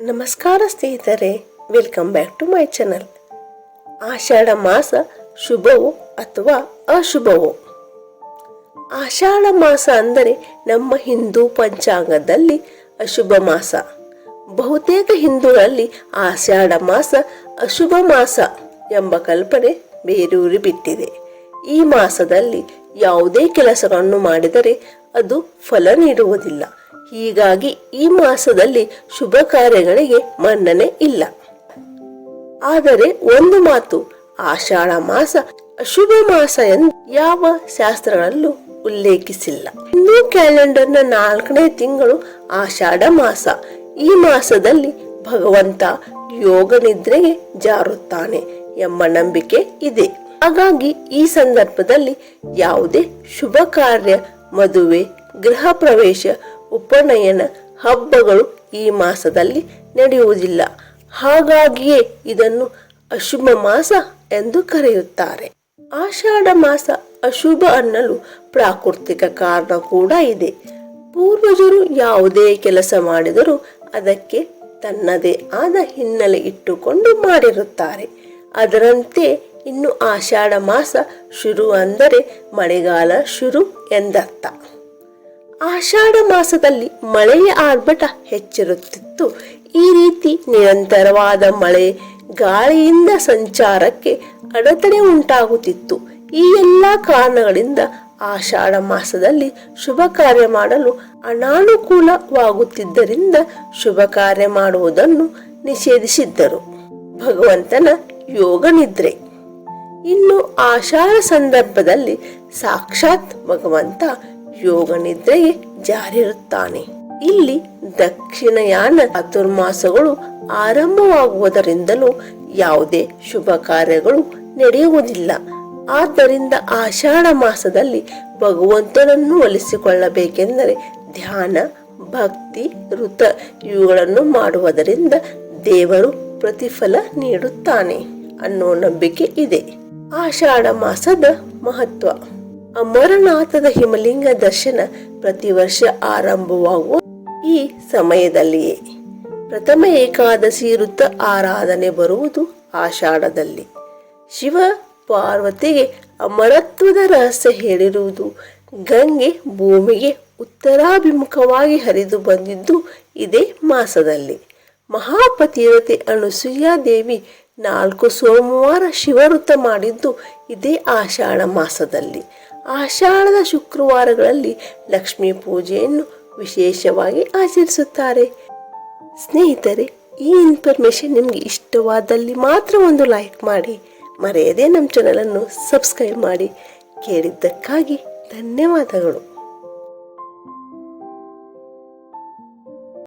ನಮಸ್ಕಾರ ಸ್ನೇಹಿತರೆ, welcome back to my channel. ಆಷಾಢ ಮಾಸ ಶುಭವೋ ಅಥವಾ ಅಶುಭವೋ? ಆಷಾಢ ಮಾಸ ಅಂದರೆ ನಮ್ಮ ಹಿಂದೂ ಪಂಚಾಂಗದಲ್ಲಿ ಅಶುಭ ಮಾಸ. ಬಹುತೇಕ ಹಿಂದೂಗಳಲ್ಲಿ ಆಷಾಢ ಮಾಸ ಅಶುಭ ಮಾಸ ಎಂಬ ಕಲ್ಪನೆ ಬೇರೂರಿ ಬಿಟ್ಟಿದೆ. ಈ ಮಾಸದಲ್ಲಿ ಯಾವುದೇ ಕೆಲಸಗಳನ್ನು ಮಾಡಿದರೆ ಅದು ಫಲ ನೀಡುವುದಿಲ್ಲ. ಹೀಗಾಗಿ ಈ ಮಾಸದಲ್ಲಿ ಶುಭ ಕಾರ್ಯಗಳಿಗೆ ಮನ್ನಣೆ ಇಲ್ಲ. ಆದರೆ ಒಂದು ಮಾತು, ಆಷಾಢ ಮಾಸ ಅಶುಭ ಮಾಸ ಎಂದು ಯಾವ ಶಾಸ್ತ್ರಗಳಲ್ಲೂ ಉಲ್ಲೇಖಿಸಿಲ್ಲ. ಹಿಂದೂ ಕ್ಯಾಲೆಂಡರ್ನ 4ನೇ ತಿಂಗಳು ಆಷಾಢ ಮಾಸ. ಈ ಮಾಸದಲ್ಲಿ ಭಗವಂತ ಯೋಗ ನಿದ್ರೆಗೆ ಜಾರುತ್ತಾನೆ ಎಂಬ ನಂಬಿಕೆ ಇದೆ. ಹಾಗಾಗಿ ಈ ಸಂದರ್ಭದಲ್ಲಿ ಯಾವುದೇ ಶುಭ ಕಾರ್ಯ, ಮದುವೆ, ಗೃಹ ಪ್ರವೇಶ, ಉಪನಯನ, ಹಬ್ಬಗಳು ಈ ಮಾಸದಲ್ಲಿ ನಡೆಯುವುದಿಲ್ಲ. ಹಾಗಾಗಿಯೇ ಇದನ್ನು ಅಶುಭ ಮಾಸ ಎಂದು ಕರೆಯುತ್ತಾರೆ. ಆಷಾಢ ಮಾಸ ಅಶುಭ ಅನ್ನಲು ಪ್ರಾಕೃತಿಕ ಕಾರಣ ಕೂಡ ಇದೆ. ಪೂರ್ವಜರು ಯಾವುದೇ ಕೆಲಸ ಮಾಡಿದರೂ ಅದಕ್ಕೆ ತನ್ನದೇ ಆದ ಹಿನ್ನೆಲೆ ಇಟ್ಟುಕೊಂಡು ಮಾಡಿರುತ್ತಾರೆ. ಅದರಂತೆ ಇನ್ನು ಆಷಾಢ ಮಾಸ ಶುರು ಅಂದರೆ ಮಳೆಗಾಲ ಶುರು ಎಂದರ್ಥ. ಆಷಾಢ ಮಾಸದಲ್ಲಿ ಮಳೆಯ ಆರ್ಭಟ ಹೆಚ್ಚಿರುತ್ತಿತ್ತು. ಈ ರೀತಿ ನಿರಂತರವಾದ ಮಳೆ, ಗಾಳಿಯಿಂದ ಸಂಚಾರಕ್ಕೆ ಅಡೆತಡೆ ಉಂಟಾಗುತ್ತಿತ್ತು. ಈ ಎಲ್ಲ ಕಾರಣಗಳಿಂದ ಆಷಾಢ ಮಾಸದಲ್ಲಿ ಶುಭ ಕಾರ್ಯ ಮಾಡಲು ಅನಾನುಕೂಲವಾಗುತ್ತಿದ್ದರಿಂದ ಶುಭ ಕಾರ್ಯ ಮಾಡುವುದನ್ನು ನಿಷೇಧಿಸಿದ್ದರು. ಭಗವಂತನ ಯೋಗ ನಿದ್ರೆ. ಇನ್ನು ಆಷಾಢ ಸಂದರ್ಭದಲ್ಲಿ ಸಾಕ್ಷಾತ್ ಭಗವಂತ ಯೋಗ ನಿದ್ರೆಗೆ ಜಾರಿರುತ್ತಾನೆ. ಇಲ್ಲಿ ದಕ್ಷಿಣಯಾನ ಚಾತುರ್ಮಾಸಗಳು ಆರಂಭವಾಗುವುದರಿಂದಲೂ ಯಾವುದೇ ಶುಭ ಕಾರ್ಯಗಳು ನಡೆಯುವುದಿಲ್ಲ. ಆದ್ದರಿಂದ ಆಷಾಢ ಮಾಸದಲ್ಲಿ ಭಗವಂತನನ್ನು ಒಲಿಸಿಕೊಳ್ಳಬೇಕೆಂದರೆ ಧ್ಯಾನ, ಭಕ್ತಿ, ವೃತ ಇವುಗಳನ್ನು ಮಾಡುವುದರಿಂದ ದೇವರು ಪ್ರತಿಫಲ ನೀಡುತ್ತಾನೆ ಅನ್ನೋ ನಂಬಿಕೆ ಇದೆ. ಆಷಾಢ ಮಾಸದ ಮಹತ್ವ. ಅಮರನಾಥದ ಹಿಮಲಿಂಗ ದರ್ಶನ ಪ್ರತಿ ವರ್ಷ ಆರಂಭವಾಗುವ ಈ ಸಮಯದಲ್ಲಿಯೇ. ಪ್ರಥಮ ಏಕಾದಶಿ ವೃತ ಆರಾಧನೆ ಬರುವುದು ಆಷಾಢದಲ್ಲಿ. ಶಿವ ಪಾರ್ವತಿಗೆ ಅಮರತ್ವದ ರಹಸ್ಯ ಹೇಳಿರುವುದು. ಗಂಗೆ ಭೂಮಿಗೆ ಉತ್ತರಾಭಿಮುಖವಾಗಿ ಹರಿದು ಬಂದಿದ್ದು ಇದೇ ಮಾಸದಲ್ಲಿ. ಮಹಾಪತಿವ್ರತೆ ಅನುಸೂಯಾ ದೇವಿ 4 ಸೋಮವಾರ ಶಿವವೃತ ಮಾಡಿದ್ದು ಇದೇ ಆಷಾಢ ಮಾಸದಲ್ಲಿ. ಆಷಾಢದ ಶುಕ್ರವಾರಗಳಲ್ಲಿ ಲಕ್ಷ್ಮೀ ಪೂಜೆಯನ್ನು ವಿಶೇಷವಾಗಿ ಆಚರಿಸುತ್ತಾರೆ. ಸ್ನೇಹಿತರೆ, ಈ ಇನ್ಫಾರ್ಮೇಶನ್ ನಿಮಗೆ ಇಷ್ಟವಾದಲ್ಲಿ ಮಾತ್ರ ಒಂದು ಲೈಕ್ ಮಾಡಿ, ಮರೆಯದೇ ನಮ್ಮ ಚಾನಲನ್ನು ಸಬ್ಸ್ಕ್ರೈಬ್ ಮಾಡಿ. ಕೇಳಿದ್ದಕ್ಕಾಗಿ ಧನ್ಯವಾದಗಳು.